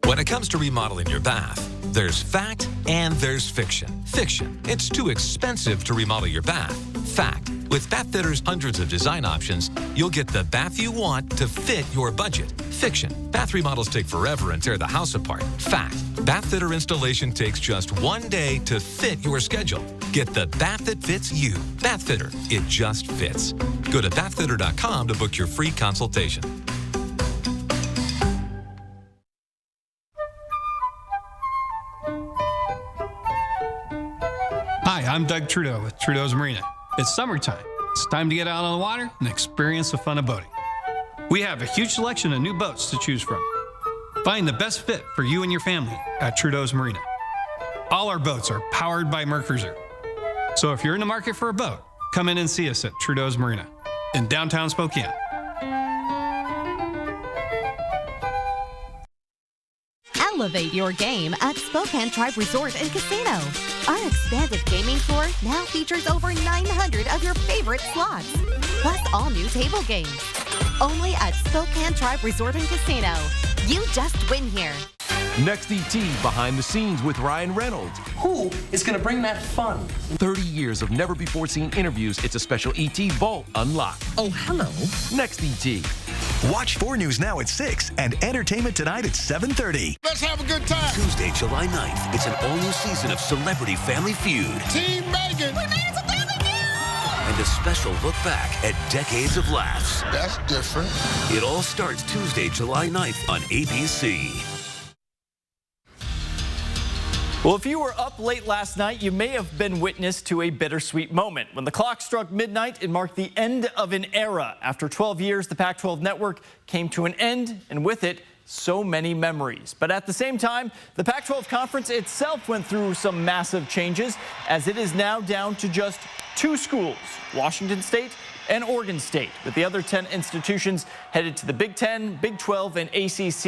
When it comes to remodeling your bath, there's fact and there's fiction. Fiction, it's too expensive to remodel your bath. Fact, with Bathfitter's hundreds of design options, you'll get the bath you want to fit your budget. Fiction, bath remodels take forever and tear the house apart. Fact, Bathfitter installation takes just 1 day to fit your schedule. Get the bath that fits you. Bathfitter, it just fits. Go to bathfitter.com to book your free consultation. Hi, I'm Doug Trudeau with Trudeau's Marina. It's summertime. It's time to get out on the water and experience the fun of boating. We have a huge selection of new boats to choose from. Find the best fit for you and your family at Trudeau's Marina. All our boats are powered by Mercruiser. So if you're in the market for a boat, come in and see us at Trudeau's Marina in downtown Spokane. Elevate your game at Spokane Tribe Resort and Casino. Our expanded gaming floor now features over 900 of your favorite slots, plus all new table games. Only at Spokane Tribe Resort and Casino. You just win here. Next ET Behind the Scenes with Ryan Reynolds. Who is going to bring that fun? 30 years of never-before-seen interviews. It's a special ET Vault Unlocked. Oh, hello. Next ET. Watch 4 News Now at 6 and Entertainment Tonight at 7:30. Let's have a good time. Tuesday, July 9th, it's an all-new season of Celebrity Family Feud. Team Megan. We made it to Family Feud! And a special look back at decades of laughs. That's different. It all starts Tuesday, July 9th on ABC. Well, if you were up late last night, you may have been witness to a bittersweet moment. When the clock struck midnight, it marked the end of an era. After 12 years, the Pac-12 network came to an end, and with it, so many memories. But at the same time, the Pac-12 conference itself went through some massive changes, as it is now down to just 2 schools, Washington State and Oregon State, with the other 10 institutions headed to the Big Ten, Big 12, and ACC.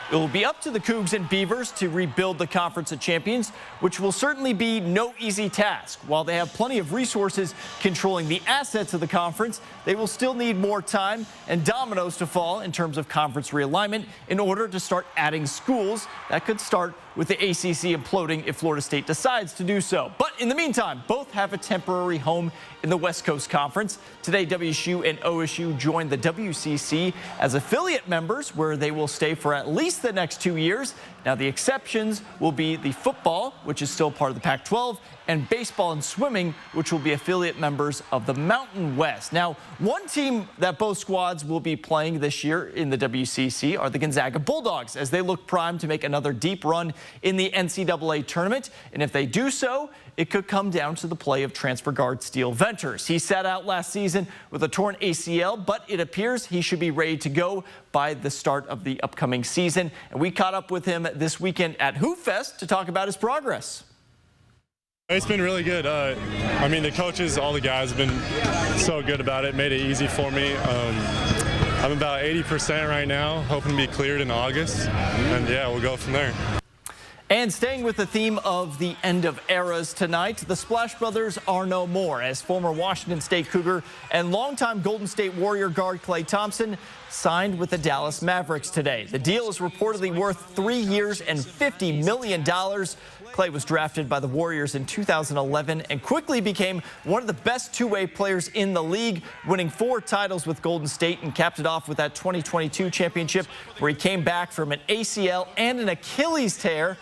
It will be up to the Cougs and Beavers to rebuild the Conference of Champions, which will certainly be no easy task. While they have plenty of resources controlling the assets of the conference, they will still need more time and dominoes to fall in terms of conference realignment in order to start adding schools. That could start with the ACC imploding if Florida State decides to do so. But in the meantime, both have a temporary home in the West Coast Conference. Today, WSU and OSU joined the WCC as affiliate members, where they will stay for at least the next 2 years. Now, the exceptions will be the football, which is still part of the Pac-12, and baseball and swimming, which will be affiliate members of the Mountain West. Now, one team that both squads will be playing this year in the WCC are the Gonzaga Bulldogs, as they look primed to make another deep run in the NCAA tournament. And if they do so, it could come down to the play of transfer guard Steele Venters. He sat out last season with a torn ACL, but it appears he should be ready to go by the start of the upcoming season. And we caught up with him this weekend at Hoop Fest to talk about his progress. It's been really good. I mean, the coaches, all the guys have been so good about it, made it easy for me. I'm about 80% right now, hoping to be cleared in August. And yeah, we'll go from there. And staying with the theme of the end of eras tonight, the Splash Brothers are no more, as former Washington State Cougar and longtime Golden State Warrior guard Klay Thompson signed with the Dallas Mavericks today. The deal is reportedly worth 3 years and $50 million. Klay was drafted by the Warriors in 2011 and quickly became one of the best two-way players in the league, winning 4 titles with Golden State and capped it off with that 2022 championship, where he came back from an ACL and an Achilles tear.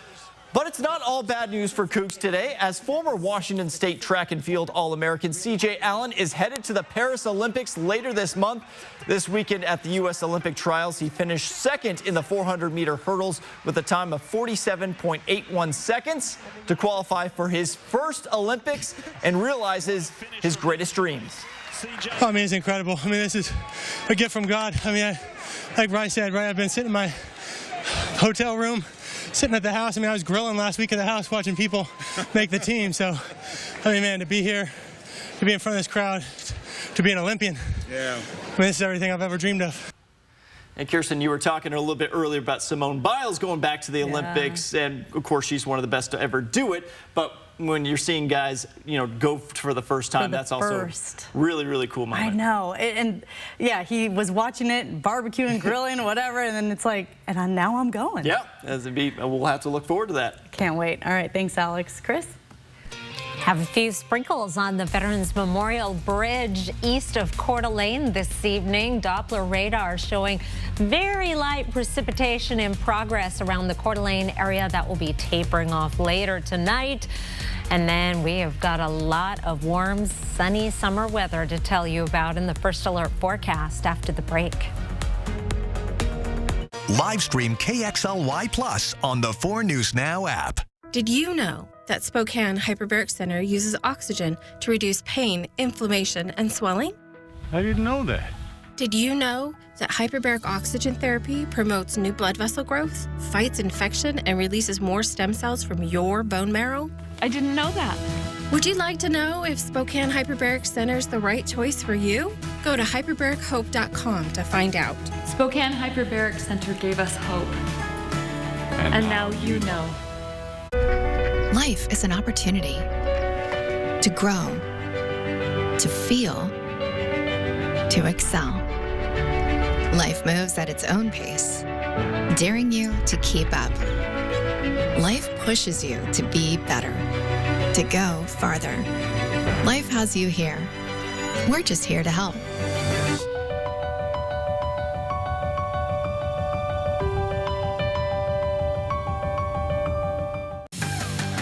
But it's not all bad news for Cougs today, as former Washington State track and field All-American CJ Allen is headed to the Paris Olympics later this month. This weekend at the U.S. Olympic trials, he finished second in the 400-meter hurdles with a time of 47.81 seconds to qualify for his first Olympics and realizes his greatest dreams. I mean, it's incredible. I mean, this is a gift from God. I mean, like Brian said, right, I've been sitting in my hotel room, sitting at the house. I mean, I was grilling last week at the house watching people make the team. So, I mean, man, to be here, to be in front of this crowd, to be an Olympian. Yeah. I mean, this is everything I've ever dreamed of. And Kirsten, you were talking a little bit earlier about Simone Biles going back to the Olympics, and of course she's one of the best to ever do it. But when you're seeing guys, you know, go for the first time, that's also really, really cool moment. I know, and yeah, he was watching it, barbecuing, grilling, whatever, and then it's like, and now I'm going. Yeah, we'll have to look forward to that. Can't wait. All right, thanks, Alex. Chris? Have a few sprinkles on the Veterans Memorial Bridge east of Coeur d'Alene this evening. Doppler radar showing very light precipitation in progress around the Coeur d'Alene area. That will be tapering off later tonight. And then we have got a lot of warm, sunny summer weather to tell you about in the First Alert forecast after the break. Live stream KXLY Plus on the 4 News Now app. Did you know that Spokane Hyperbaric Center uses oxygen to reduce pain, inflammation, and swelling? I didn't know that. Did you know that hyperbaric oxygen therapy promotes new blood vessel growth, fights infection, and releases more stem cells from your bone marrow? I didn't know that. Would you like to know if Spokane Hyperbaric Center is the right choice for you? Go to hyperbarichope.com to find out. Spokane Hyperbaric Center gave us hope. And now you know. Life is an opportunity to grow, to feel, to excel. Life moves at its own pace, daring you to keep up. Life pushes you to be better, to go farther. Life has you here. We're just here to help.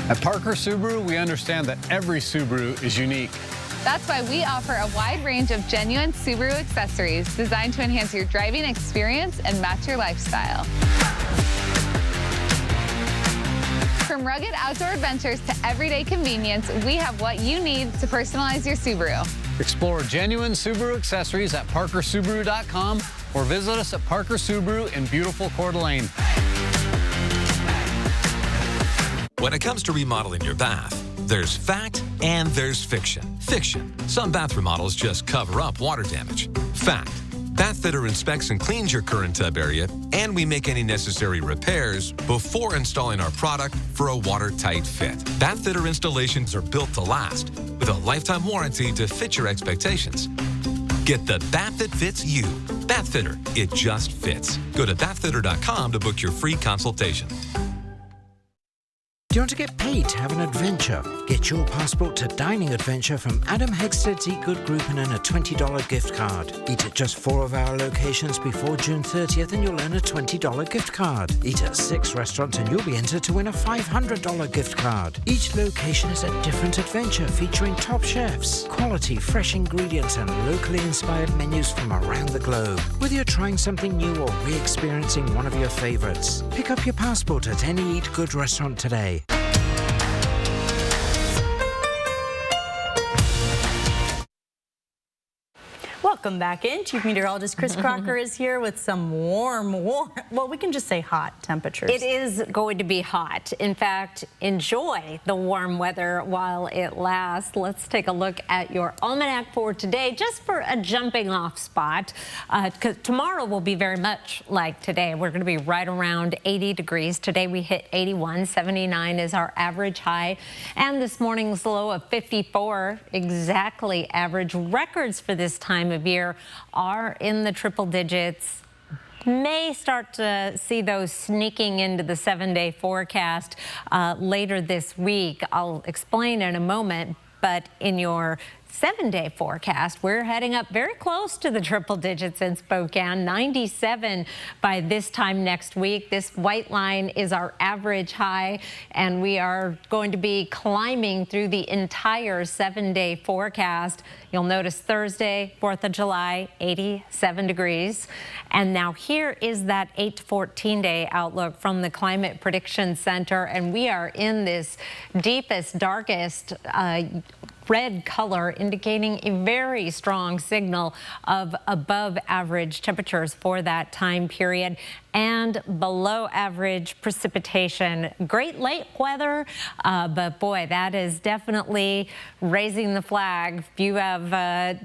At Parker Subaru, we understand that every Subaru is unique. That's why we offer a wide range of genuine Subaru accessories designed to enhance your driving experience and match your lifestyle. From rugged outdoor adventures to everyday convenience, we have what you need to personalize your Subaru. Explore genuine Subaru accessories at parkersubaru.com or visit us at Parker Subaru in beautiful Coeur d'Alene. When it comes to remodeling your bath, there's fact and there's fiction. Fiction. Some bath remodels just cover up water damage. Fact. Bathfitter inspects and cleans your current tub area, and we make any necessary repairs before installing our product for a watertight fit. Bathfitter installations are built to last, with a lifetime warranty to fit your expectations. Get the bath that fits you. Bathfitter. It just fits. Go to bathfitter.com to book your free consultation. Do you want to get paid to have an adventure? Get your passport to Dining Adventure from Adam Hegsted's Eat Good Group and earn a $20 gift card. Eat at just 4 of our locations before June 30th and you'll earn a $20 gift card. Eat at 6 restaurants and you'll be entered to win a $500 gift card. Each location is a different adventure featuring top chefs, quality fresh ingredients and locally inspired menus from around the globe. Whether you're trying something new or re-experiencing one of your favorites, pick up your passport at any Eat Good restaurant today. Welcome back in. Chief Meteorologist Chris Crocker is here with some warm, well, we can just say hot temperatures. It is going to be hot. In fact, enjoy the warm weather while it lasts. Let's take a look at your almanac for today, just for a jumping off spot. Because tomorrow will be very much like today. We're going to be right around 80 degrees. Today we hit 81. 79 is our average high. And this morning's low of 54, exactly average. Records for this time of year are in the triple digits. May start to see those sneaking into the 7-day forecast later this week. I'll explain in a moment, but in your 7-day forecast, we're heading up very close to the triple digits in Spokane, 97 by this time next week. This white line is our average high, and we are going to be climbing through the entire 7-day forecast. You'll notice Thursday, 4th of July, 87 degrees. And now here is that 8 to 14-day outlook from the Climate Prediction Center, and we are in this deepest, darkest red color, indicating a very strong signal of above average temperatures for that time period and below average precipitation. Great late weather, but boy, that is definitely raising the flag. If you have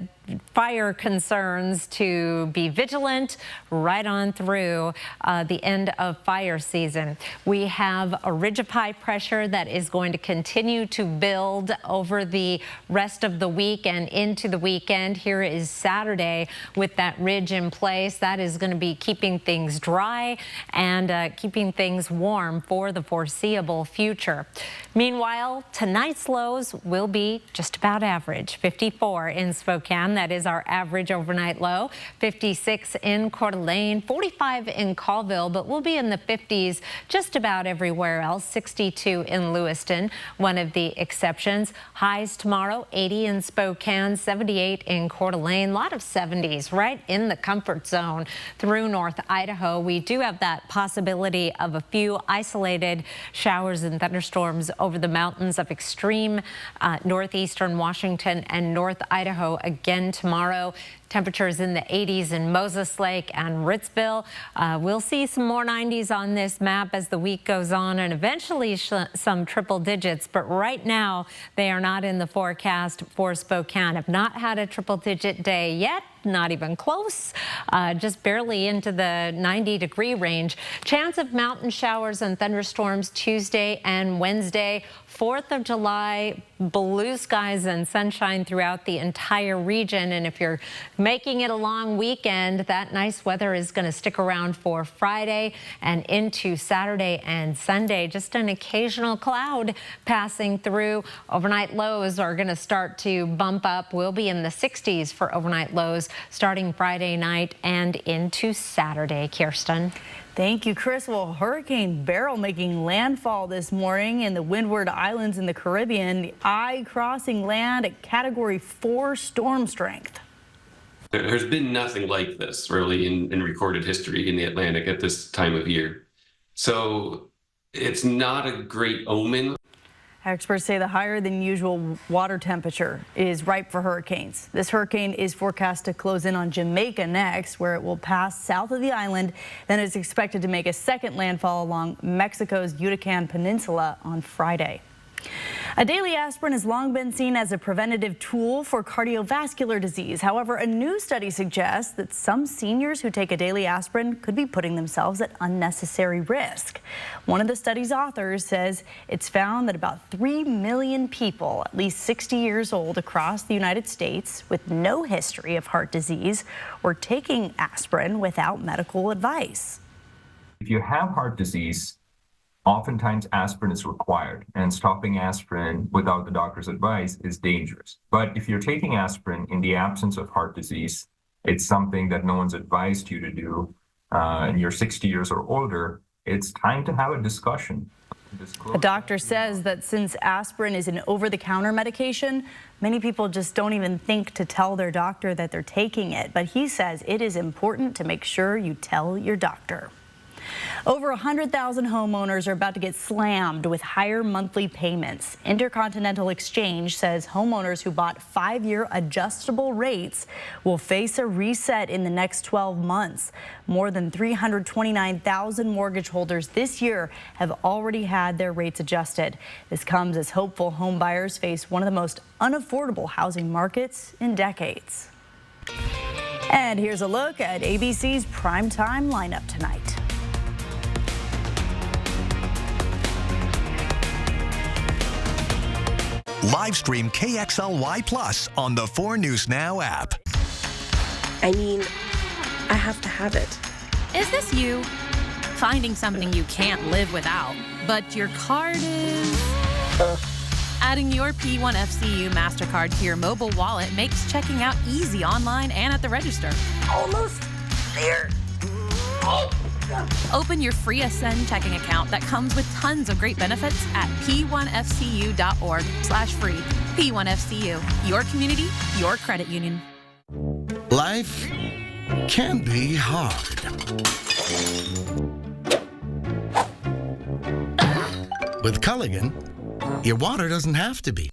fire concerns, to be vigilant right on through the end of fire season. We have a ridge of high pressure that is going to continue to build over the rest of the week and into the weekend. Here is Saturday with that ridge in place. That is going to be keeping things dry and keeping things warm for the foreseeable future. Meanwhile, tonight's lows will be just about average. 54 in Spokane. That is our average overnight low. 56 in Coeur d'Alene, 45 in Colville, but we'll be in the 50s just about everywhere else. 62 in Lewiston, one of the exceptions. Highs tomorrow, 80 in Spokane, 78 in Coeur d'Alene. A lot of 70s right in the comfort zone through North Idaho. We do have that possibility of a few isolated showers and thunderstorms over the mountains of extreme northeastern Washington and North Idaho again tomorrow. Temperatures in the 80s in Moses Lake and Ritzville. We'll see some more 90s on this map as the week goes on, and eventually some triple digits. But right now, they are not in the forecast for Spokane. Have not had a triple digit day yet. Not even close, just barely into the 90-degree range. Chance of mountain showers and thunderstorms Tuesday and Wednesday. 4th of July, blue skies and sunshine throughout the entire region. And if you're making it a long weekend, that nice weather is going to stick around for Friday and into Saturday and Sunday. Just an occasional cloud passing through. Overnight lows are going to start to bump up. We'll be in the 60s for overnight lows starting Friday night and into Saturday. Kirsten. Thank you, Chris. Well, Hurricane Beryl making landfall this morning in the Windward Islands in the Caribbean. The eye crossing land at Category 4 storm strength. There's been nothing like this really in recorded history in the Atlantic at this time of year. So It's not a great omen. Experts say the higher than usual water temperature is ripe for hurricanes. This hurricane is forecast to close in on Jamaica next, where it will pass south of the island. Then it's expected to make a second landfall along Mexico's Yucatan Peninsula on Friday. A daily aspirin has long been seen as a preventative tool for cardiovascular disease. However, a new study suggests that some seniors who take a daily aspirin could be putting themselves at unnecessary risk. One of the study's authors says it's found that about 3 million people, at least 60 years old across the United States with no history of heart disease, were taking aspirin without medical advice. If you have heart disease, oftentimes aspirin is required, and stopping aspirin without the doctor's advice is dangerous. But if you're taking aspirin in the absence of heart disease, it's something that no one's advised you to do, and you're 60 years or older, it's time to have a discussion. A doctor says that since aspirin is an over-the-counter medication, many people just don't even think to tell their doctor that they're taking it. But he says it is important to make sure you tell your doctor. Over 100,000 homeowners are about to get slammed with higher monthly payments. Intercontinental Exchange says homeowners who bought 5-year adjustable rates will face a reset in the next 12 months. More than 329,000 mortgage holders this year have already had their rates adjusted. This comes as hopeful home buyers face one of the most unaffordable housing markets in decades. And here's a look at ABC's primetime lineup tonight. Live stream KXLY Plus on the 4 News Now app. I mean, I have to have it. Is this you? Finding something you can't live without, but your card is... Adding your P1FCU MasterCard to your mobile wallet makes checking out easy online and at the register. Almost there. Oh. Open your free Ascend checking account that comes with tons of great benefits at p1fcu.org/free. P1FCU, your community, your credit union. Life can be hard. With Culligan, your water doesn't have to be.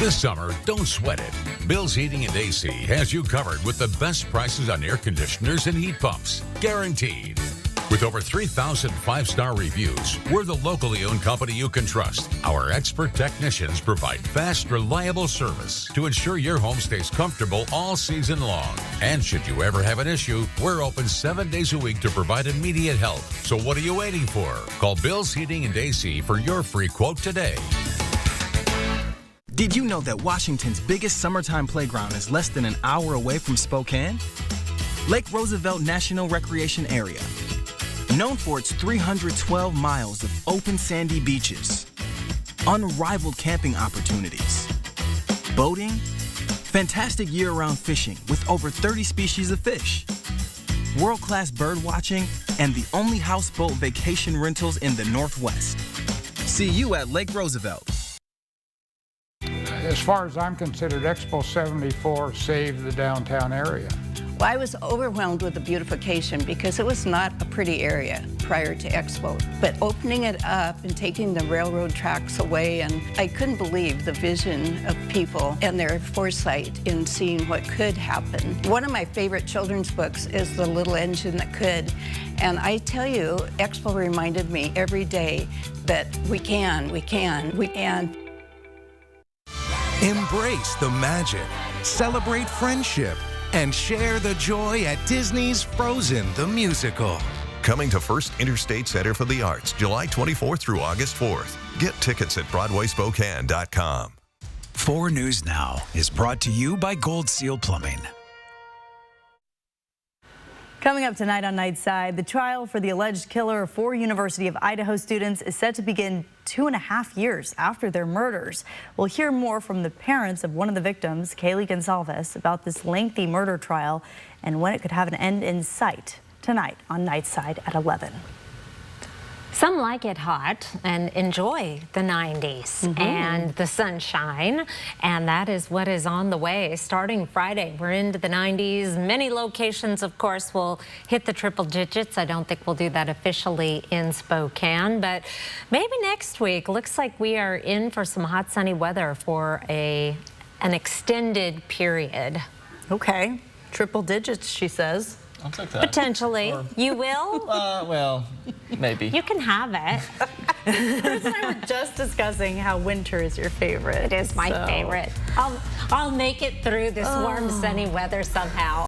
This summer, don't sweat it. Bill's Heating and AC has you covered with the best prices on air conditioners and heat pumps, guaranteed. With over 3,000 5-star reviews, we're the locally owned company you can trust. Our expert technicians provide fast, reliable service to ensure your home stays comfortable all season long. And should you ever have an issue, we're open 7 days a week to provide immediate help. So what are you waiting for? Call Bill's Heating and AC for your free quote today. Did you know that Washington's biggest summertime playground is less than an hour away from Spokane? Lake Roosevelt National Recreation Area. Known for its 312 miles of open sandy beaches, unrivaled camping opportunities, boating, fantastic year-round fishing with over 30 species of fish, world-class bird watching, and the only houseboat vacation rentals in the Northwest. See you at Lake Roosevelt. As far as I'm considered, Expo 74 saved the downtown area. Well, I was overwhelmed with the beautification because it was not a pretty area prior to Expo. But opening it up and taking the railroad tracks away, and I couldn't believe the vision of people and their foresight in seeing what could happen. One of my favorite children's books is The Little Engine That Could. And I tell you, Expo reminded me every day that we can. Embrace the magic, celebrate friendship, and share the joy at Disney's Frozen the Musical. Coming to First Interstate Center for the Arts, July 24th through August 4th. Get tickets at BroadwaySpokane.com. 4 News Now is brought to you by Gold Seal Plumbing. Coming up tonight on Nightside, the trial for the alleged killer of 4 University of Idaho students is set to begin 2.5 years after their murders. We'll hear more from the parents of one of the victims, Kaylee Gonsalves, about this lengthy murder trial and when it could have an end in sight tonight on Nightside at 11. Some like it hot and enjoy the 90s and the sunshine, and that is what is on the way. Starting Friday, we're into the 90s. Many locations, of course, will hit the triple digits. I don't think we'll do that officially in Spokane, but maybe next week. Looks like we are in for some hot, sunny weather for an extended period. Okay, triple digits, she says. I'll take that. Potentially. You will? Well, maybe. You can have it. Chris and I were just discussing how winter is your favorite. It is my favorite. I'll make it through this warm, sunny weather somehow.